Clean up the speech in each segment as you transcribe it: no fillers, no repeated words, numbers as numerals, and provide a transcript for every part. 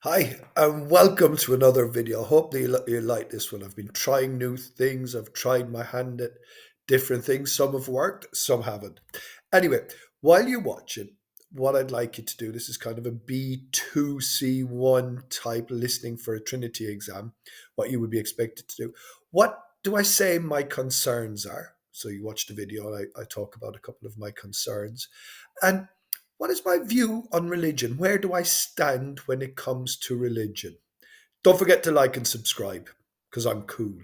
Hi, and welcome to another video. I hope that you like this one. I've been trying new things. I've tried my hand at different things. Some have worked, some haven't. Anyway, while you watch it, what I'd like you to do, this is kind of a B2 C1 type listening for a Trinity exam, what you would be expected to do. What do I say my concerns are? So you watch the video and I talk about a couple of my concerns. And what is my view on religion? Where do I stand when it comes to religion? Don't forget to like and subscribe because I'm cool.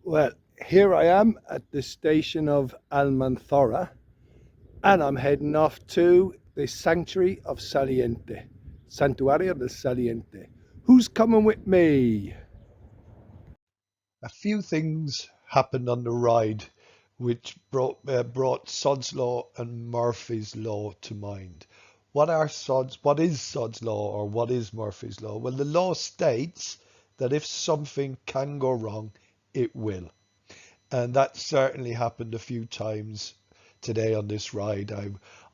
Well, here I am at the station of Almanthora, and I'm heading off to the Sanctuary of Saliente. Santuario de Saliente. Who's coming with me? A few things happened on the ride which brought Sod's Law and Murphy's Law to mind. What is Sod's Law or what is Murphy's Law? Well, the law states that if something can go wrong, it will. And that certainly happened a few times today on this ride.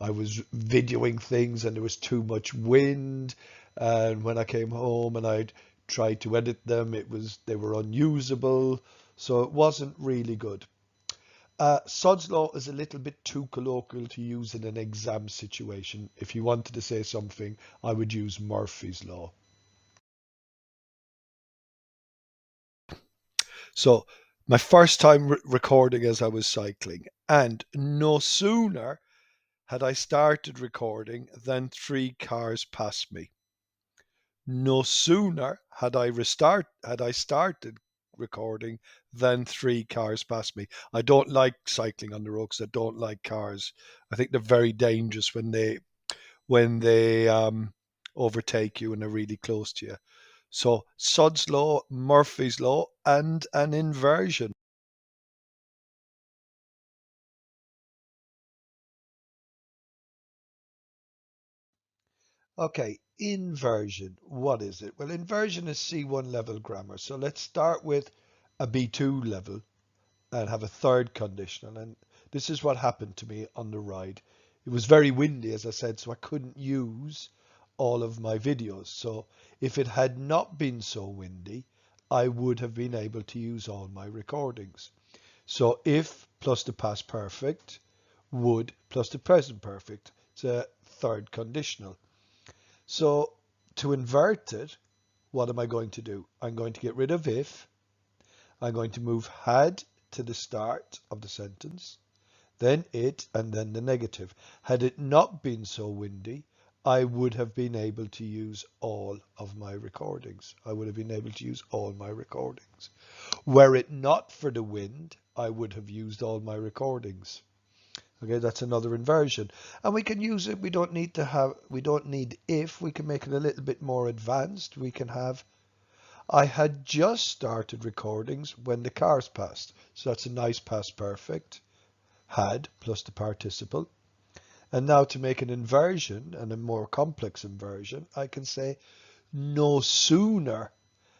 I was videoing things and there was too much wind, and when I came home and I'd tried to edit them, they were unusable, so it wasn't really good. Sod's Law is a little bit too colloquial to use in an exam situation. If you wanted to say something, I would use Murphy's Law. So my first time recording as I was cycling, and no sooner had I started recording than three cars passed me. No sooner had I started recording than three cars passed me. I don't like cycling on the road because I don't like cars. I think they're very dangerous when they overtake you and are really close to you. So Sod's Law, Murphy's Law, and an inversion. Okay, inversion. What is it? Well, inversion is C1 level grammar. So let's start with a B2 level and have a third conditional. And this is what happened to me on the ride. It was very windy, as I said, so I couldn't use all of my videos. So if it had not been so windy, I would have been able to use all my recordings. So if plus the past perfect, would plus the present perfect. It's a third conditional. So to invert it, what am I going to do? I'm going to get rid of if. I'm going to move had to the start of the sentence, then it, and then the negative. Had it not been so windy, I would have been able to use all of my recordings. I would have been able to use all my recordings. Were it not for the wind, I would have used all my recordings. Okay, that's another inversion. And we can use it. We don't need if. We can make it a little bit more advanced. We can have, I had just started recordings when the cars passed. So that's a nice past perfect. Had plus the participle. And now to make an inversion and a more complex inversion, I can say no sooner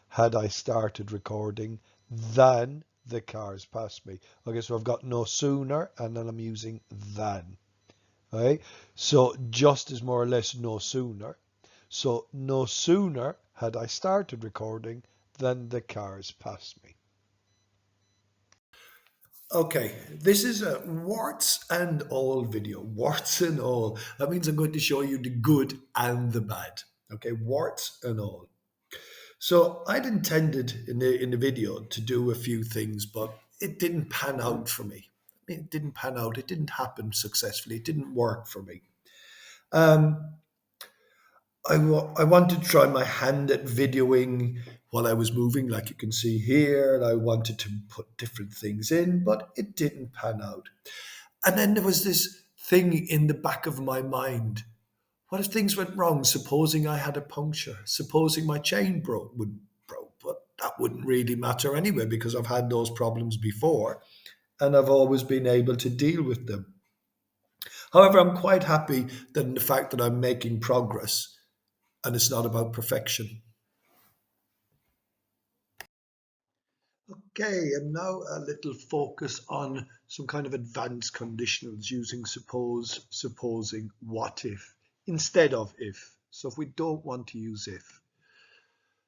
had I started recording than the cars passed me. Okay, so I've got no sooner and then I'm using than. Okay, so just is more or less no sooner. So no sooner had I started recording than the cars passed me. Okay, this is a warts and all video. Warts and all. That means I'm going to show you the good and the bad. Okay, warts and all. So I'd intended in the video to do a few things, but it didn't pan out for me. It didn't pan out. It didn't happen successfully. It didn't work for me. Um, I wanted to try my hand at videoing while I was moving, like you can see here, and I wanted to put different things in, but it didn't pan out. And then there was this thing in the back of my mind. What if things went wrong? Supposing I had a puncture, supposing my chain broke, but that wouldn't really matter anyway because I've had those problems before and I've always been able to deal with them. However, I'm quite happy that in the fact that I'm making progress and it's not about perfection. Okay, and now a little focus on some kind of advanced conditionals using suppose, supposing, what if, instead of if. So if we don't want to use if,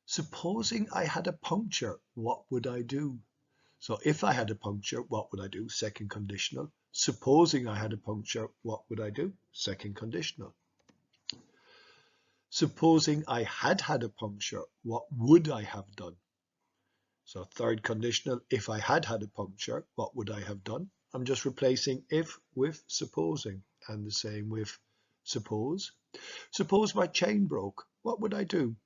supposing I had a puncture, what would I do? So if I had a puncture, what would I do? Second conditional. Supposing I had a puncture, what would I do? Second conditional. Supposing I had had a puncture, what would I have done? So third conditional, if I had had a puncture, what would I have done? I'm just replacing if with supposing, and the same with suppose. Suppose my chain broke, what would I do?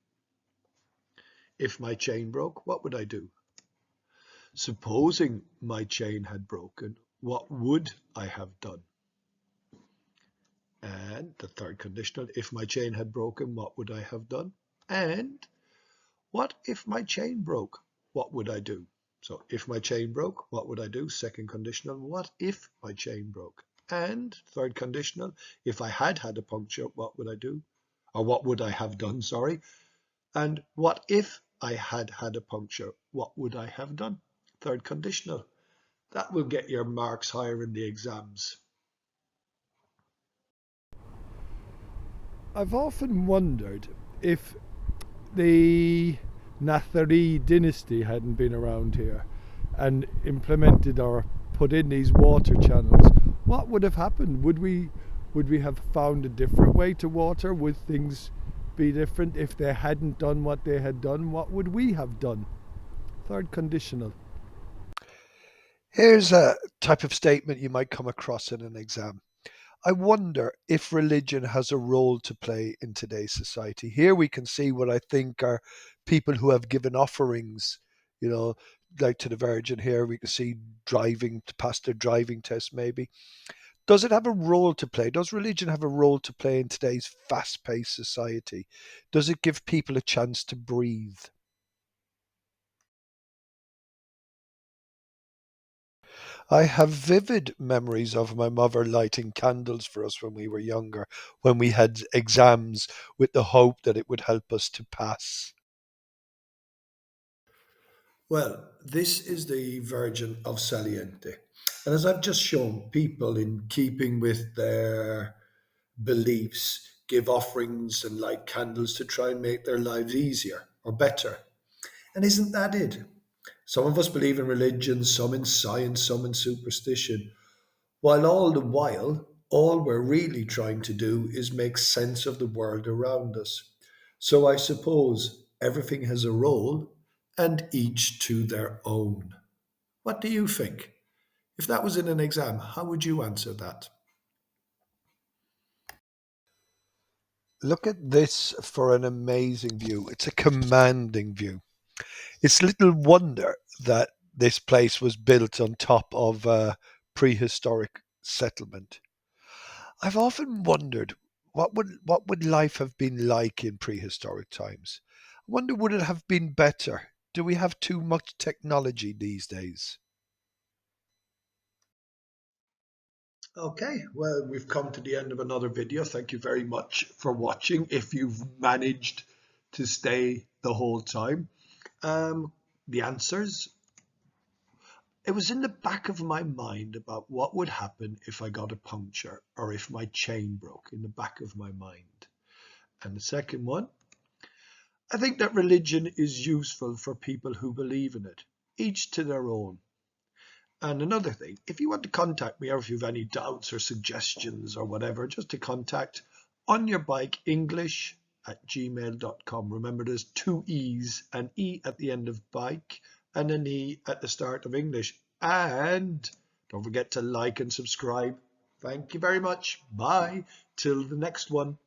If my chain broke, what would I do? Supposing my chain had broken, what would I have done? And the third conditional, if my chain had broken, what would I have done? And what if my chain broke? What would I do? So if my chain broke, what would I do? Second conditional, what if my chain broke? And third conditional, if I had had a puncture, what would I do? Or what would I have done, sorry. And what if I had had a puncture? What would I have done? Third conditional. That will get your marks higher in the exams. I've often wondered if the Nathari dynasty hadn't been around here and implemented or put in these water channels, what would have happened? Would we have found a different way to water? Would things be different if they hadn't done what they had done? What would we have done? Third conditional. Here's a type of statement you might come across in an exam. I wonder if religion has a role to play in today's society. Here we can see what I think are people who have given offerings, you know, like to the Virgin. Here we can see driving to pass their driving test, maybe. Does it have a role to play? Does religion have a role to play in today's fast paced society? Does it give people a chance to breathe? I have vivid memories of my mother lighting candles for us when we were younger, when we had exams, with the hope that it would help us to pass. Well, this is the Virgin of Saliente. And as I've just shown, people in keeping with their beliefs give offerings and light candles to try and make their lives easier or better. And isn't that it? Some of us believe in religion, some in science, some in superstition, while all the while, all we're really trying to do is make sense of the world around us. So I suppose everything has a role and each to their own. What do you think? If that was in an exam, how would you answer that? Look at this for an amazing view. It's a commanding view. It's little wonder that this place was built on top of a prehistoric settlement. I've often wondered what would life have been like in prehistoric times. I wonder would it have been better? Do we have too much technology these days? Okay, well, we've come to the end of another video. Thank you very much for watching. If you've managed to stay the whole time, the answers, it was in the back of my mind about what would happen if I got a puncture or if my chain broke, in the back of my mind. And the second one, I think that religion is useful for people who believe in it, each to their own. And another thing, if you want to contact me or if you have any doubts or suggestions or whatever, just to contact on your bike English@gmail.com. Remember, there's two E's, an E at the end of bike and an E at the start of English. And don't forget to like and subscribe. Thank you very much. Bye. Till the next one.